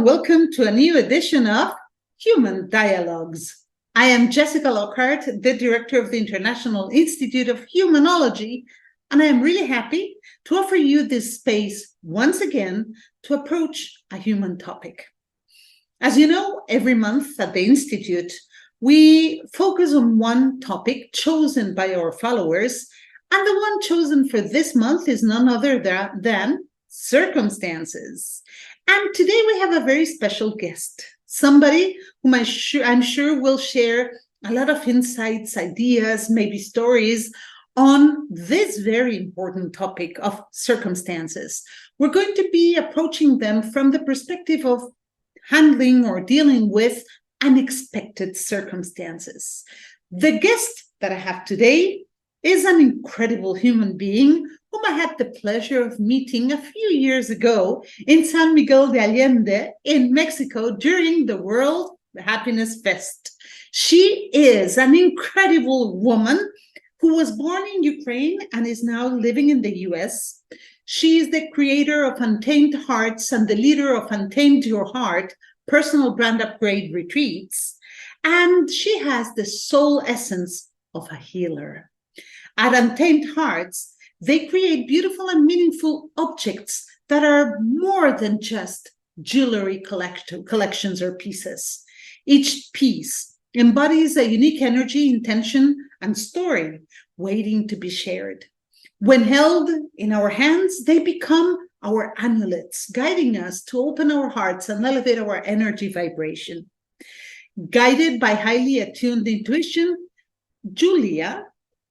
and welcome to a new edition of Human Dialogues. I am Jessica Lockhart, the director of the International Institute of Humanology, and I am really happy to offer you this space once again to approach a human topic. As you know, every month at the Institute, we focus on one topic chosen by our followers, and the one chosen for this month is none other than circumstances. And today we have a very special guest, somebody whom I'm sure will share a lot of insights, ideas, maybe stories on this very important topic of circumstances. We're going to be approaching them from the perspective of handling or dealing with unexpected circumstances. The guest that I have today is an incredible human being whom I had the pleasure of meeting a few years ago in San Miguel de Allende in Mexico during the World Happiness Fest. She is an incredible woman who was born in Ukraine and is now living in the US. She is the creator of Untamed Hearts and the leader of Untamed Your Heart personal brand upgrade retreats. And she has the soul essence of a healer. At Untamed Hearts, they create beautiful and meaningful objects that are more than just jewelry collections or pieces. Each piece embodies a unique energy, intention, and story waiting to be shared. When held in our hands, they become our amulets, guiding us to open our hearts and elevate our energy vibration. Guided by highly attuned intuition, Julia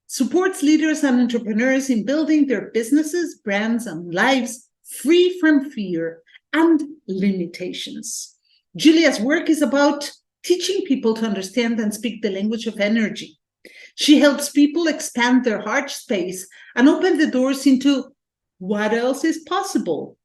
supports leaders and entrepreneurs in building their businesses, brands, and lives free from fear and limitations. Julia's work is about teaching people to understand and speak the language of energy. She helps people expand their heart space and open the doors into what else is possible.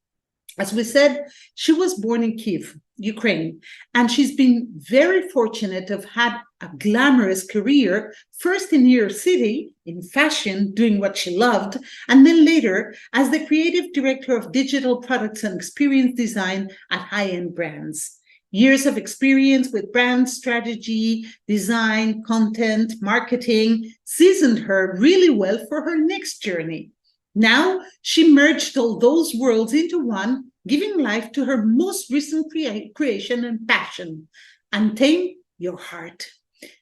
As we said, she was born in Kyiv, Ukraine, and she's been very fortunate to have had a glamorous career, first in New York City, in fashion, doing what she loved, and then later as the creative director of digital products and experience design at high-end brands. Years of experience with brand strategy, design, content, marketing seasoned her really well for her next journey. Now, she merged all those worlds into one, giving life to her most recent creation and passion, Untamed Your Heart.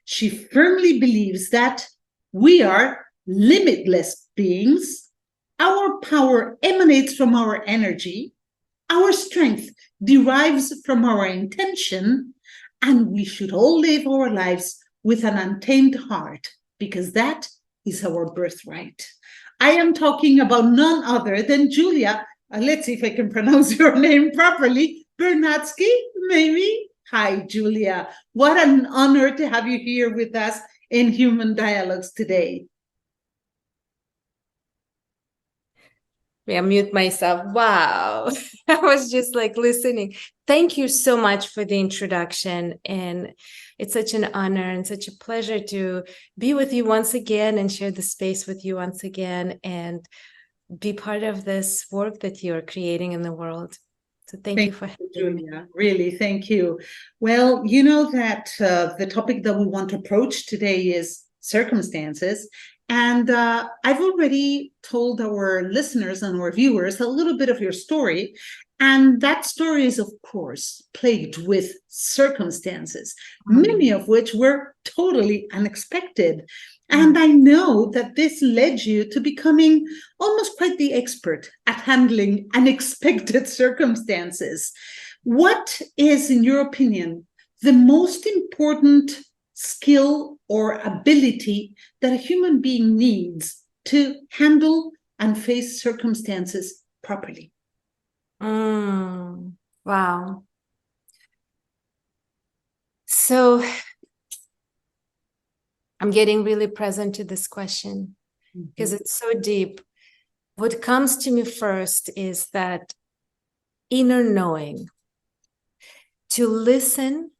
She firmly believes that we are limitless beings. Our power emanates from our energy. Our strength derives from our intention, and we should all live our lives with an untamed heart, because that is our birthright. I am talking about none other than Julia. Let's see if I can pronounce your name properly. Bernadsky, maybe? Hi, Julia. What an honor to have you here with us in Human Dialogues today. I mute myself. Wow. I was just like listening. Thank you so much for the introduction. And it's such an honor and such a pleasure to be with you once again and share the space with you once again and be part of this work that you are creating in the world. So thank you for having me. Julia. Really, thank you. Well, you know that the topic that we want to approach today is circumstances. And I've already told our listeners and our viewers a little bit of your story. And that story is, of course, plagued with circumstances, many of which were totally unexpected. And I know that this led you to becoming almost quite the expert at handling unexpected circumstances. What is, in your opinion, the most important skill or ability that a human being needs to handle and face circumstances properly? Wow. So I'm getting really present to this question because it's so deep. What comes to me first is that inner knowing, to listen,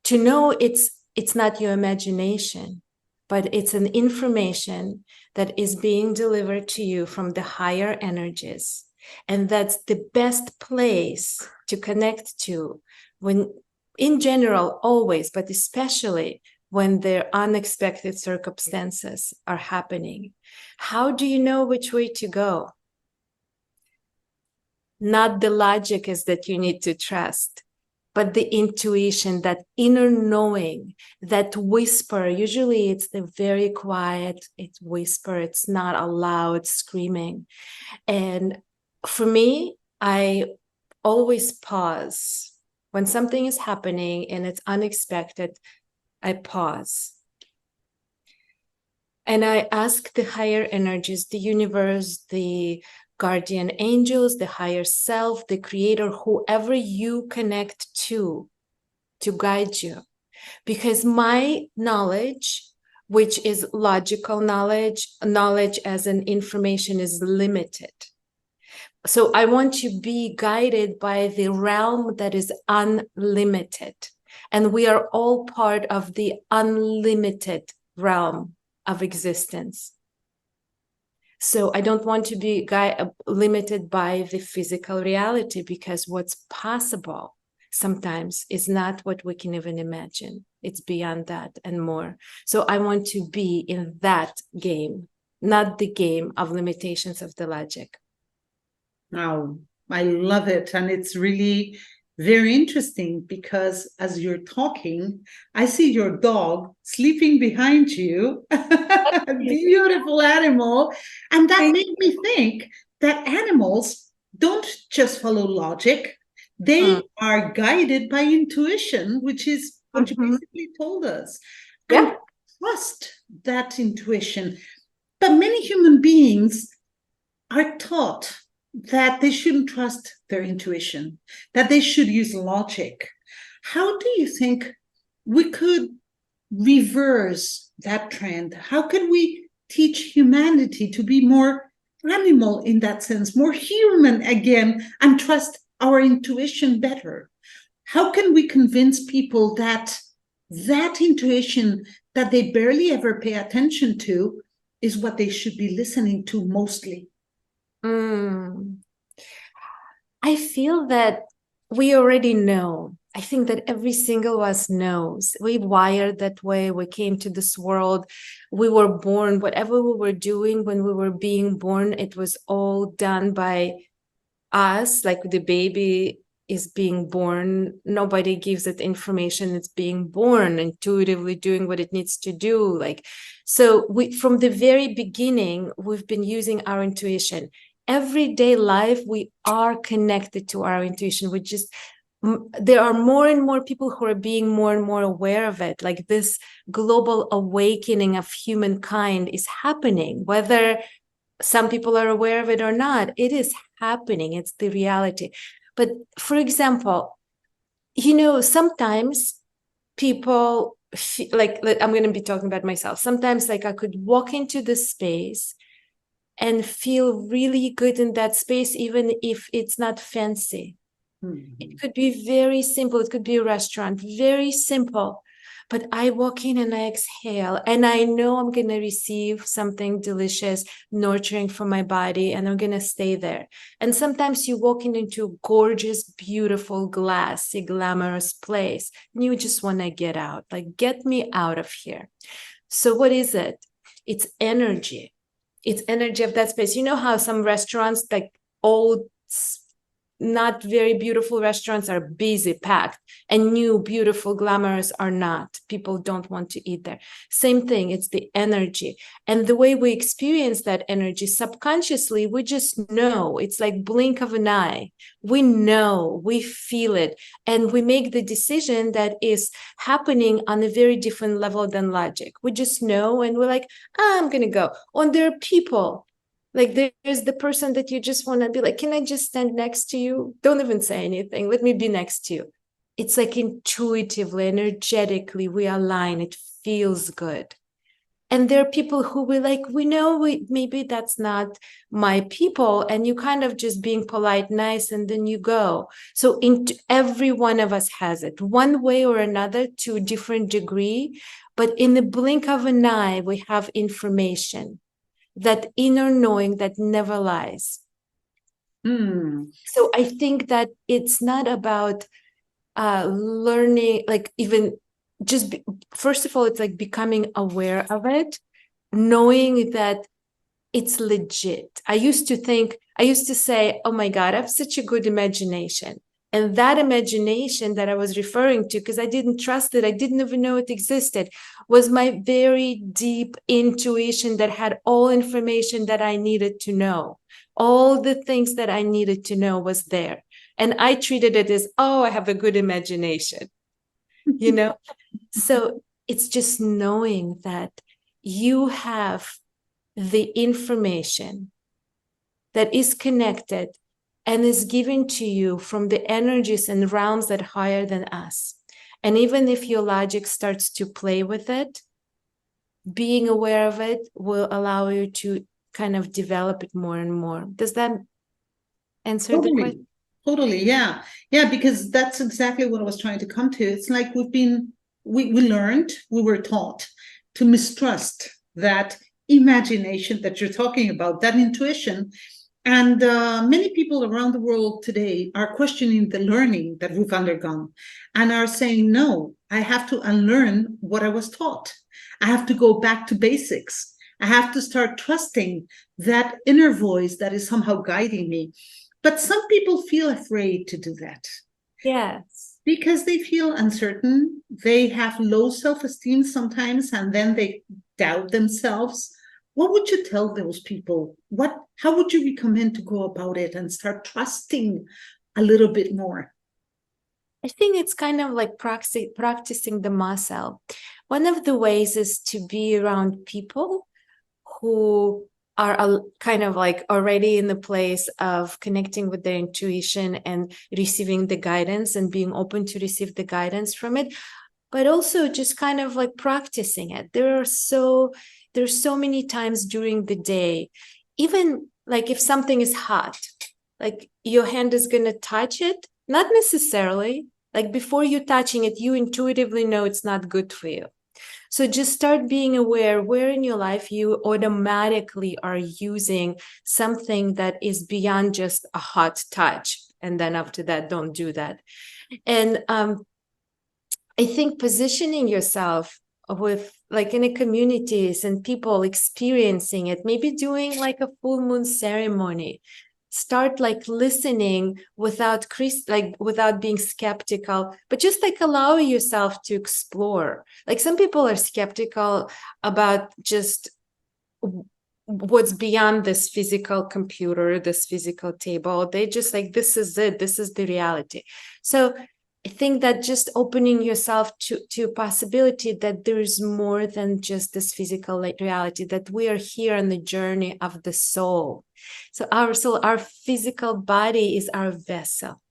to know it's not your imagination, but it's an information that is being delivered to you from the higher energies. And that's the best place to connect to when, in general, always, but especially when their unexpected circumstances are happening. How do you know which way to go? Not the logic is that you need to trust, but the intuition, that inner knowing, that whisper. Usually it's the very quiet, it's whisper, it's not a loud screaming. And for me, I always pause. When something is happening and it's unexpected, I pause. And I ask the higher energies, the universe, the guardian angels, the higher self, the creator, whoever you connect to guide you. Because my knowledge, which is logical knowledge, knowledge as an information, is limited. So I want to be guided by the realm that is unlimited. And we are all part of the unlimited realm of existence. So I don't want to be limited by the physical reality, because what's possible sometimes is not what we can even imagine. It's beyond that and more. So I want to be in that game, not the game of limitations of the logic. Wow, I love it. And it's really very interesting because as you're talking, I see your dog sleeping behind you, a beautiful animal. And that made me think that animals don't just follow logic, they are guided by intuition, which is what you basically told us. Yeah. And trust that intuition. But many human beings are taught that they shouldn't trust their intuition, that they should use logic. How do you think we could reverse that trend? How can we teach humanity to be more animal in that sense, more human again, and trust our intuition better? How can we convince people that that intuition that they barely ever pay attention to is what they should be listening to mostly? I feel that we already know. I think that every single of us knows. We wired that way. We came to this world. We were born. Whatever we were doing when we were being born, it was all done by us. Like the baby is being born. Nobody gives it information. It's being born, intuitively doing what it needs to do. So from the very beginning, we've been using our intuition. Everyday life, we are connected to our intuition. There are more and more people who are being more and more aware of it. Like this global awakening of humankind is happening, whether some people are aware of it or not. It is happening. It's the reality. But for example, sometimes people I'm going to be talking about myself. Sometimes I could walk into this space and feel really good in that space, even if it's not fancy. It could be very simple. It could be a restaurant, very simple. But I walk in and I exhale, and I know I'm going to receive something delicious, nurturing for my body, and I'm going to stay there. And sometimes you walk into a gorgeous, beautiful, glassy, glamorous place, and you just want to get out, get me out of here. So what is it? It's energy. It's energy of that space. You know how some restaurants, old, not very beautiful restaurants, are busy, packed, and new, beautiful, glamorous are not. People don't want to eat there. Same thing, it's the energy. And the way we experience that energy subconsciously, we just know. It's like blink of an eye. We know, we feel it, and we make the decision that is happening on a very different level than logic. We just know, and we're like, I'm going to go. And there are people, there's the person that you just want to be like, can I just stand next to you? Don't even say anything. Let me be next to you. It's intuitively, energetically, we align. It feels good. And there are people who we know maybe that's not my people. And you kind of just being polite, nice, and then you go. So every one of us has it one way or another to a different degree. But in the blink of an eye, we have information. That inner knowing that never lies. So I think that it's not about learning, like even just first of all, it's like becoming aware of it, knowing that it's legit. I used to say, oh my God, I have such a good imagination. And that imagination that I was referring to, because I didn't trust it, I didn't even know it existed, was my very deep intuition that had all information that I needed to know. All the things that I needed to know was there. And I treated it as, oh, I have a good imagination, you know? So it's just knowing that you have the information that is connected and is given to you from the energies and realms that are higher than us. And even if your logic starts to play with it, being aware of it will allow you to kind of develop it more and more. Does that answer the question? Totally, yeah. Yeah, because that's exactly what I was trying to come to. It's like we learned, we were taught to mistrust that imagination that you're talking about, that intuition. And many people around the world today are questioning the learning that we've undergone and are saying, no, I have to unlearn what I was taught. I have to go back to basics. I have to start trusting that inner voice that is somehow guiding me. But some people feel afraid to do that. Yes. Because they feel uncertain. They have low self-esteem sometimes, and then they doubt themselves. What would you tell those people? How would you recommend to go about it and start trusting a little bit more? I think it's kind of like practicing the muscle. One of the ways is to be around people who are kind of like already in the place of connecting with their intuition and receiving the guidance and being open to receive the guidance from it, but also just kind of like practicing it. There's so many times during the day, even like if something is hot, like your hand is going to touch it, not necessarily, like before you touching it, you intuitively know it's not good for you. So just start being aware where in your life you automatically are using something that is beyond just a hot touch. And then after that, don't do that. And I think positioning yourself with like in a communities and people experiencing it, maybe doing like a full moon ceremony, start like listening without being skeptical, but just like allow yourself to explore. Like some people are skeptical about just what's beyond this physical computer, this physical table. They just like, this is it, this is the reality. So I think that just opening yourself to a possibility that there is more than just this physical reality, that we are here on the journey of the soul. So our soul, our physical body is our vessel.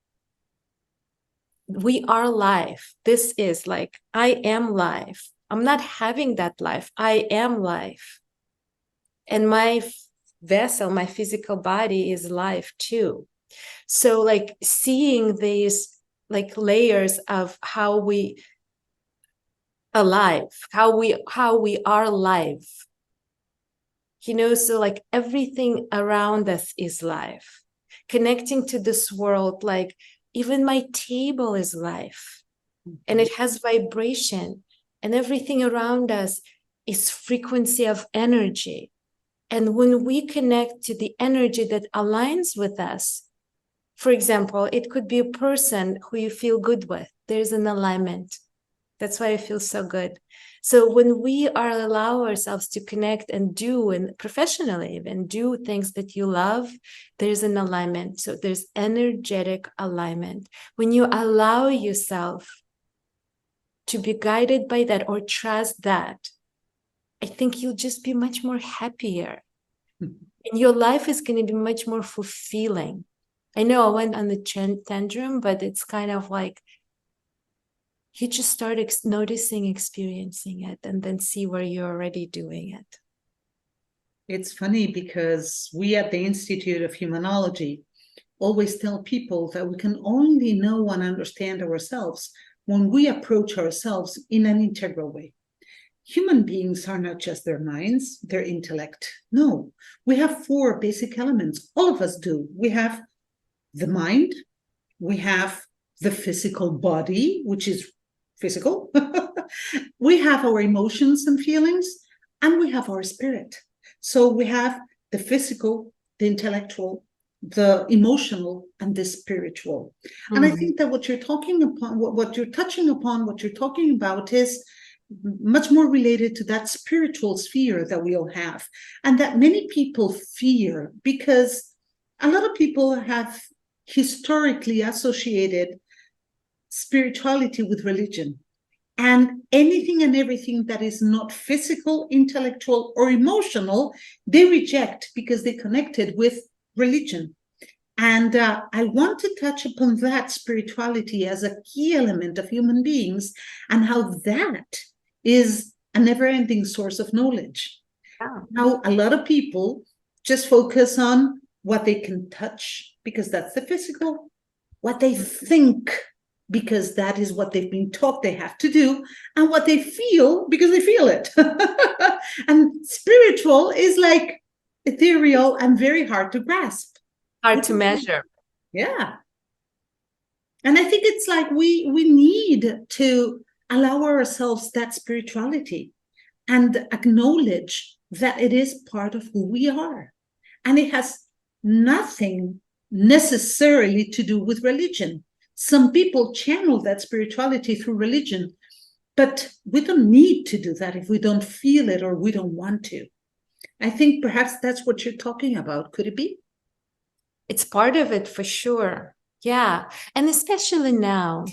We are life. This is like, I am life. I'm not having that life. I am life. And my vessel, my physical body is life too. So like seeing these like layers of how we alive, how we are live, so like everything around us is life, connecting to this world. Like even my table is life, and it has vibration, and everything around us is frequency of energy. And when we connect to the energy that aligns with us, for example, it could be a person who you feel good with. There's an alignment. That's why I feel so good. So when we allow ourselves to connect and do, and professionally even do things that you love, there's an alignment. So there's energetic alignment. When you allow yourself to be guided by that or trust that, I think you'll just be much more happier. And your life is going to be much more fulfilling. I know I went on the tantrum, but it's kind of like you just start noticing, experiencing it, and then see where you're already doing it. It's funny because we at the Institute of Humanology always tell people that we can only know and understand ourselves when we approach ourselves in an integral way. Human beings are not just their minds, their intellect. No, we have 4 basic elements. All of us do. We have the mind, we have the physical body, which is physical. We have our emotions and feelings, and we have our spirit. So we have the physical, the intellectual, the emotional, and the spiritual. Mm-hmm. And I think that what you're talking upon, what you're touching upon, what you're talking about is much more related to that spiritual sphere that we all have, and that many people fear, because a lot of people have historically associated spirituality with religion. And anything and everything that is not physical, intellectual, or emotional, they reject because they connected with religion. And I want to touch upon that spirituality as a key element of human beings, and how that is a never-ending source of knowledge. Wow. Now, a lot of people just focus on what they can touch, because that's the physical, what they think, because that is what they've been taught they have to do, and what they feel, because they feel it. And spiritual is like ethereal and very hard to grasp. Hard to measure. Yeah. And I think it's like we need to allow ourselves that spirituality and acknowledge that it is part of who we are. And it has nothing necessarily to do with religion. Some people channel that spirituality through religion, but we don't need to do that if we don't feel it or we don't want to. I think perhaps that's what you're talking about. Could it be? It's part of it for sure. Yeah. And especially now,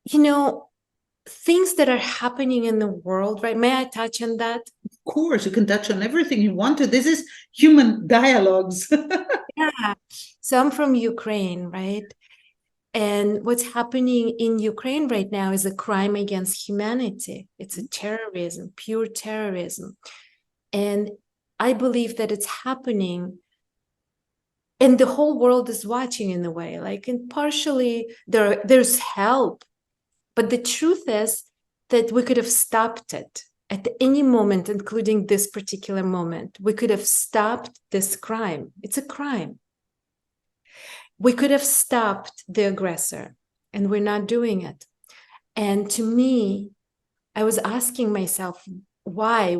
you know, things that are happening in the world, right? May I touch on that? Of course, you can touch on everything you want to. This is human dialogues. Yeah. So I'm from Ukraine, right? And what's happening in Ukraine right now is a crime against humanity. It's a terrorism, pure terrorism. And I believe that it's happening, and the whole world is watching in a way, like, and partially there's help. But the truth is that we could have stopped it at any moment, including this particular moment. We could have stopped this crime. It's a crime. We could have stopped the aggressor, and we're not doing it. And to me, I was asking myself, why?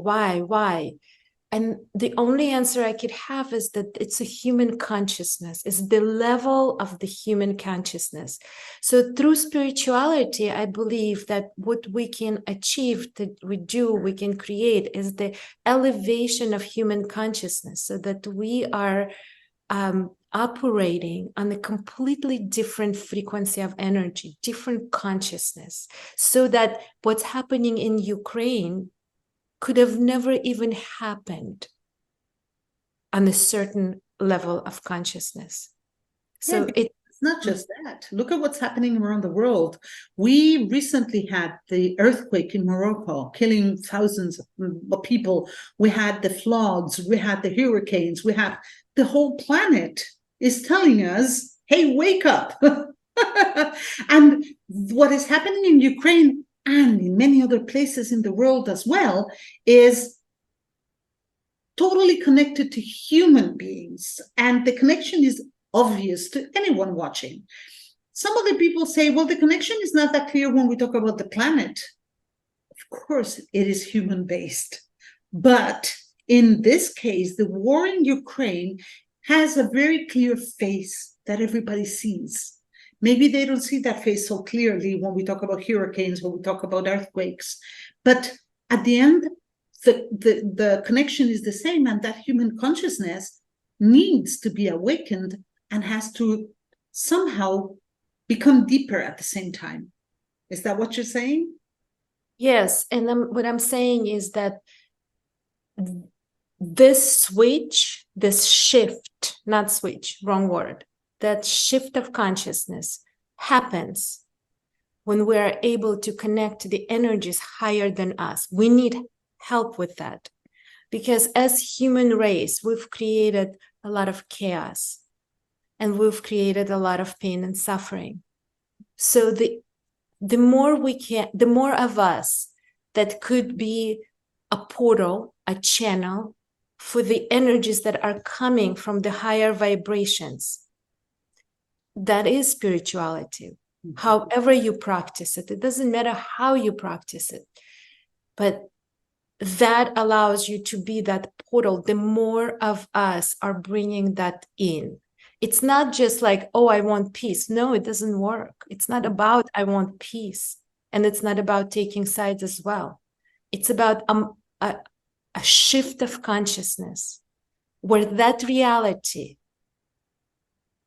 And the only answer I could have is that it's a human consciousness, it's the level of the human consciousness. So through spirituality, I believe that what we can achieve, that we can create, is the elevation of human consciousness, so that we are operating on a completely different frequency of energy, different consciousness, so that what's happening in Ukraine could have never even happened on a certain level of consciousness. So it's not just that. Look at what's happening around the world. We recently had the earthquake in Morocco, killing thousands of people. We had the floods, we had the hurricanes, we had the whole planet is telling us, hey, wake up. And what is happening in Ukraine and in many other places in the world as well is totally connected to human beings. And the connection is obvious to anyone watching. Some other people say, well, the connection is not that clear when we talk about the planet. Of course, it is human-based. But in this case, the war in Ukraine has a very clear face that everybody sees. Maybe they don't see that face so clearly when we talk about hurricanes, when we talk about earthquakes. But at the end, the connection is the same, and that human consciousness needs to be awakened and has to somehow become deeper at the same time. Is that what you're saying? Yes. And what I'm saying is that this switch, this shift, not switch, wrong word, that shift of consciousness happens when we are able to connect to the energies higher than us. We need help with that, because as human race, we've created a lot of chaos, and we've created a lot of pain and suffering. So the more of us that could be a portal, a channel for the energies that are coming from the higher vibrations. That is spirituality. however you practice it. It doesn't matter how you practice it, but that allows you to be that portal. The more of us are bringing that in. It's not just like, oh, I want peace. No, it doesn't work. It's not about I want peace. And it's not about taking sides as well. It's about a shift of consciousness where that reality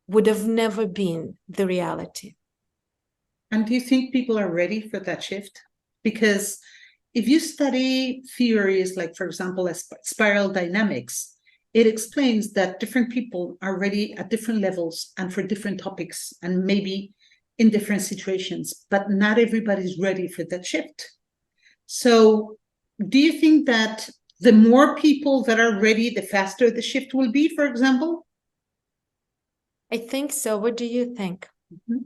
would have never been the reality. And do you think people are ready for that shift? Because if you study theories like, for example, spiral dynamics, it explains that different people are ready at different levels and for different topics and maybe in different situations, but not everybody's ready for that shift. So do you think that the more people that are ready, the faster the shift will be, for example? I think so. What do you think? Mm-hmm.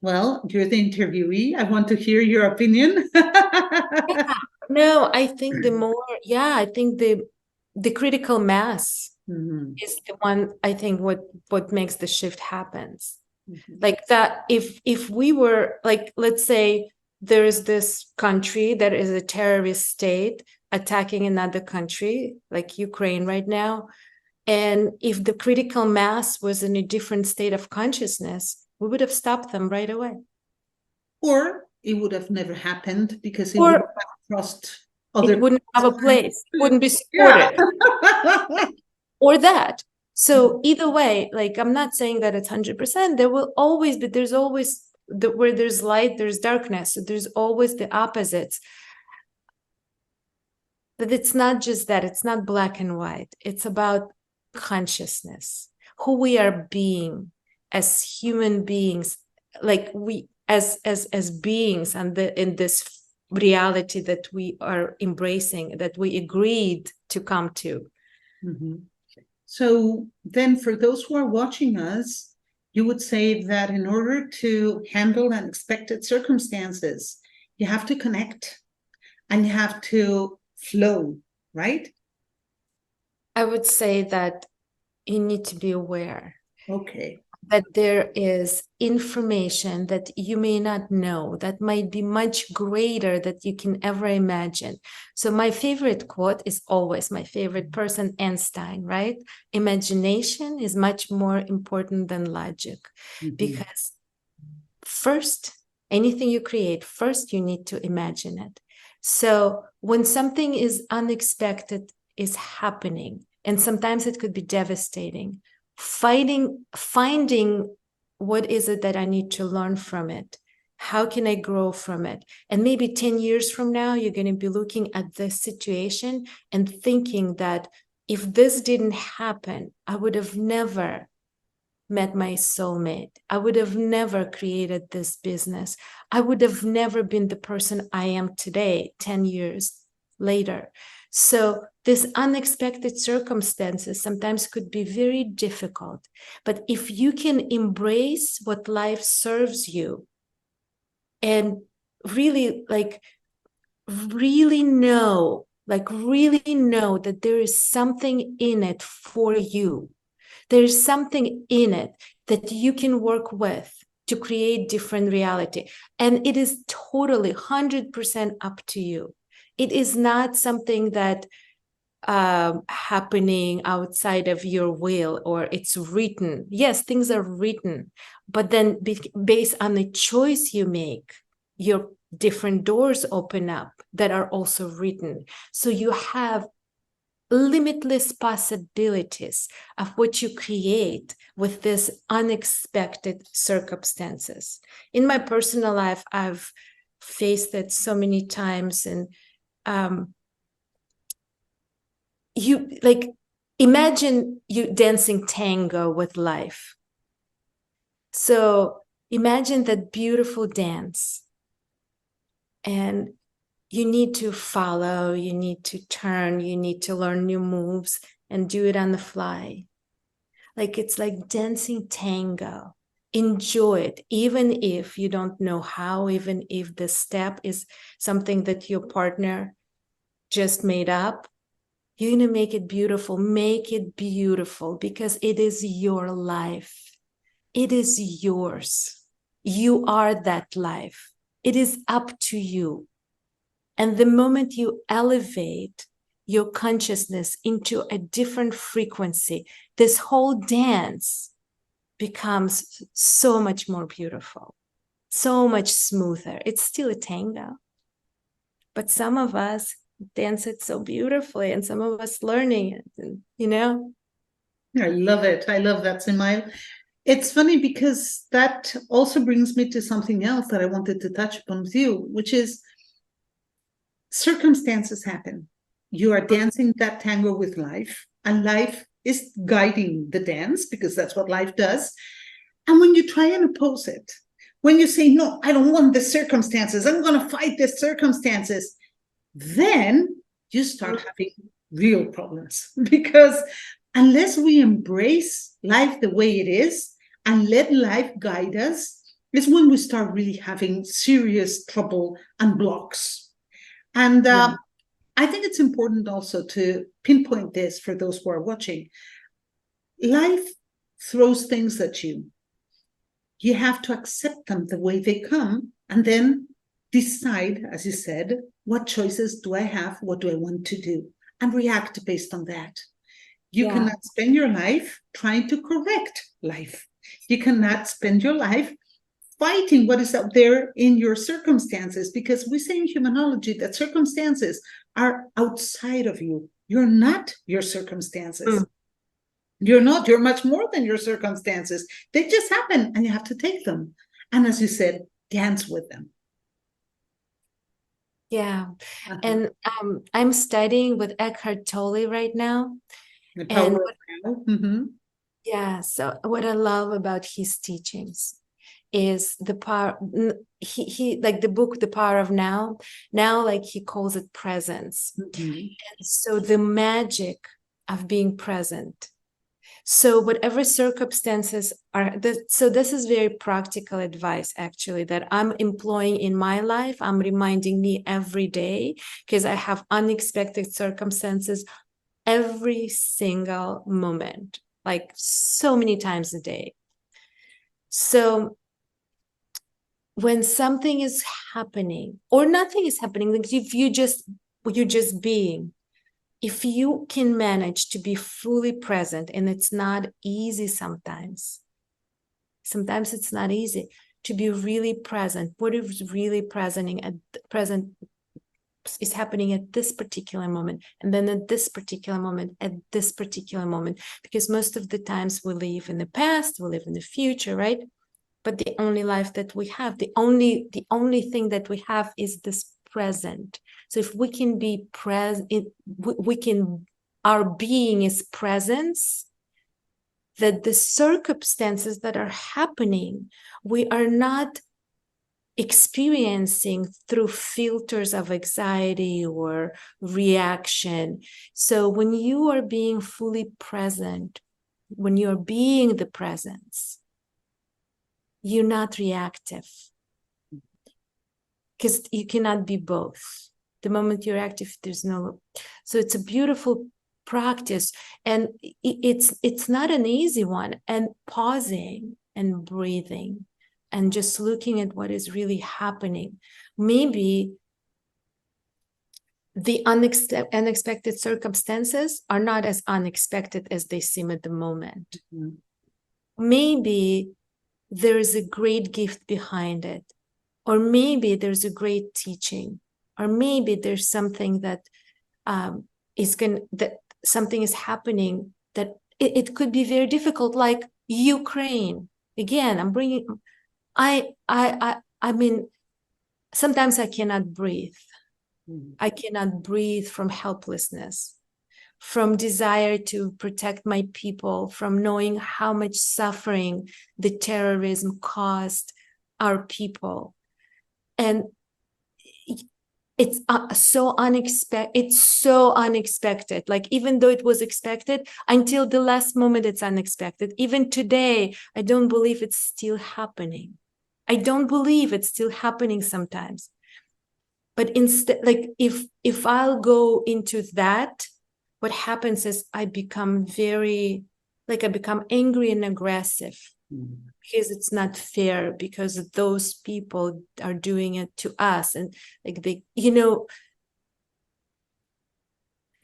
Well, you're the interviewee. I want to hear your opinion. Yeah. No, I think I think the critical mass is the one, I think, what makes the shift happens. Like that, if we were like, let's say there is this country that is a terrorist state attacking another country, like Ukraine right now, and if the critical mass was in a different state of consciousness, we would have stopped them right away. Or it would have never happened because it would have crossed other. It wouldn't have a place, wouldn't be supported. Yeah. Or that. So either way, like, I'm not saying that it's 100%. There will always be, there's always, where there's light, there's darkness. So there's always the opposites. But it's not just that. It's not black and white. It's about consciousness, who we are being as human beings, like we as beings, and in this reality that we are embracing, that we agreed to come to. Mm-hmm. So then for those who are watching us, you would say that in order to handle unexpected circumstances, you have to connect and you have to flow, right? I would say that you need to be aware. Okay. That there is information that you may not know that might be much greater than you can ever imagine. So my favorite quote is always my favorite person, Einstein, right? Imagination is much more important than logic, because first, anything you create, first you need to imagine it. So when something is unexpected is happening, and sometimes it could be devastating, finding what is it that I need to learn from it? How can I grow from it? And maybe 10 years from now, you're going to be looking at this situation and thinking that if this didn't happen, I would have never met my soulmate. I would have never created this business. I would have never been the person I am today, 10 years later. So these unexpected circumstances sometimes could be very difficult. But if you can embrace what life serves you and really know that there is something in it for you, there's something in it that you can work with to create different reality. And it is totally 100% up to you. It is not something that happening outside of your will, or it's written. Yes, things are written, but then based on the choice you make, your different doors open up that are also written. So you have limitless possibilities of what you create with these unexpected circumstances. In my personal life, I've faced it so many times, and you imagine you dancing tango with life. So imagine that beautiful dance, and you need to follow, you need to turn, you need to learn new moves and do it on the fly. It's like dancing tango. Enjoy it, even if you don't know how, even if the step is something that your partner just made up. You're going to make it beautiful. Make it beautiful, because it is your life. It is yours. You are that life. It is up to you. And the moment you elevate your consciousness into a different frequency, this whole dance becomes so much more beautiful, so much smoother. It's still a tango, but some of us dance it so beautifully, and some of us learning it, and, I love it. I love that, Simile. It's funny because that also brings me to something else that I wanted to touch upon with you, which is circumstances happen. You are dancing that tango with life, and life is guiding the dance because that's what life does. And when you try and oppose it, when you say, no, I don't want the circumstances, I'm going to fight the circumstances, then you start having real problems. Because unless we embrace life the way it is and let life guide us, is when we start really having serious trouble and blocks. And I think it's important also to pinpoint this for those who are watching. Life throws things at you. You have to accept them the way they come, and then decide, as you said, what choices do I have? What do I want to do? And react based on that. You cannot spend your life trying to correct life. You cannot spend your life fighting what is out there in your circumstances, because we say in Humanology that circumstances are outside of you. You're not your circumstances. You're not. You're much more than your circumstances. They just happen, and you have to take them. And as you said, dance with them. Yeah. And I'm studying with Eckhart Tolle right now. The power of now. Yeah. So what I love about his teachings is the power. He like the book, The Power of Now. Now, like he calls it presence. And so the magic of being present. So whatever circumstances are, so this is very practical advice, actually, that I'm employing in my life. I'm reminding me every day, because I have unexpected circumstances every single moment, like so many times a day. So when something is happening or nothing is happening, like if you're just being, if you can manage to be fully present, and it's not easy sometimes it's not easy to be really present. What is really present is happening at this particular moment, and then at this particular moment, at this particular moment, because most of the times we live in the past, we live in the future, right? But the only life that we have, the only thing that we have is this present. So if we can be present, our being is presence, that the circumstances that are happening, we are not experiencing through filters of anxiety or reaction. So when you are being fully present, when you're being the presence, you're not reactive. Because you cannot be both. The moment you're active, there's no. So it's a beautiful practice, and it's not an easy one. And pausing and breathing and just looking at what is really happening. Maybe the unexpected circumstances are not as unexpected as they seem at the moment. Maybe there is a great gift behind it. Or maybe there's a great teaching, or maybe there's something that something is happening that it could be very difficult, like Ukraine. Again, I mean, sometimes I cannot breathe. I cannot breathe from helplessness, from desire to protect my people, from knowing how much suffering the terrorism caused our people. And it's so unexpected. It's so unexpected. Like, even though it was expected, until the last moment, it's unexpected. Even today, I don't believe it's still happening. I don't believe it's still happening sometimes. But instead, like if I'll go into that, what happens is I become angry and aggressive. because it's not fair, because those people are doing it to us, and like they,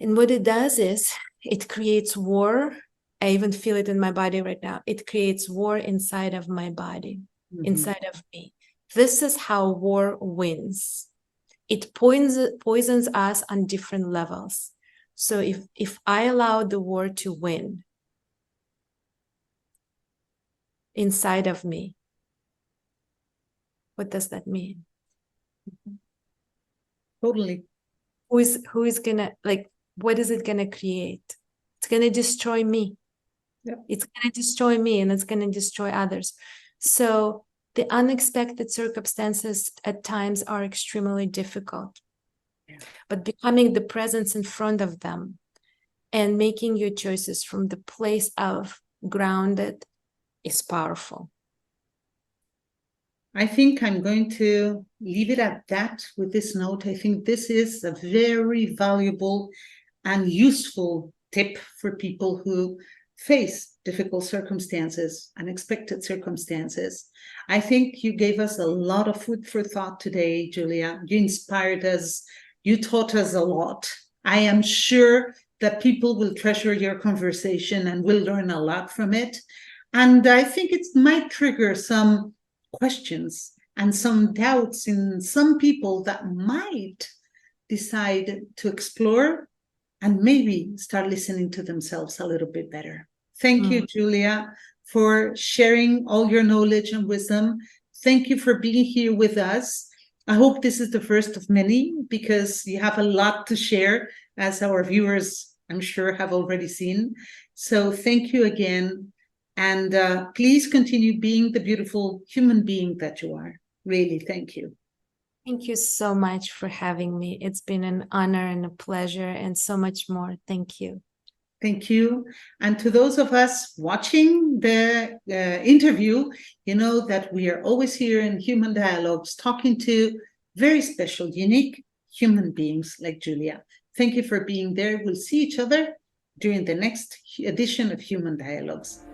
and what it does is it creates war. I even feel it in my body right now. It creates war inside of my body, inside of me. This is how war wins. It poisons us on different levels. So if I allow the war to win inside of me, what does that mean? Totally. Who is gonna, like, what is it gonna create? It's gonna destroy me. Yep. It's gonna destroy me, and it's gonna destroy others. So the unexpected circumstances at times are extremely difficult. Yeah. But becoming the presence in front of them and making your choices from the place of grounded is powerful. I think I'm going to leave it at that with this note. I think this is a very valuable and useful tip for people who face difficult circumstances, unexpected circumstances. I think you gave us a lot of food for thought today, Julia. You inspired us. You taught us a lot. I am sure that people will treasure your conversation and will learn a lot from it. And I think it might trigger some questions and some doubts in some people that might decide to explore and maybe start listening to themselves a little bit better. Thank you, Julia, for sharing all your knowledge and wisdom. Thank you for being here with us. I hope this is the first of many, because you have a lot to share, as our viewers, I'm sure, have already seen. So thank you again. And please continue being the beautiful human being that you are. Really, thank you. Thank you so much for having me. It's been an honor and a pleasure, and so much more. Thank you. Thank you. And to those of us watching the interview, you know that we are always here in Human Dialogues talking to very special, unique human beings like Julia. Thank you for being there. We'll see each other during the next edition of Human Dialogues.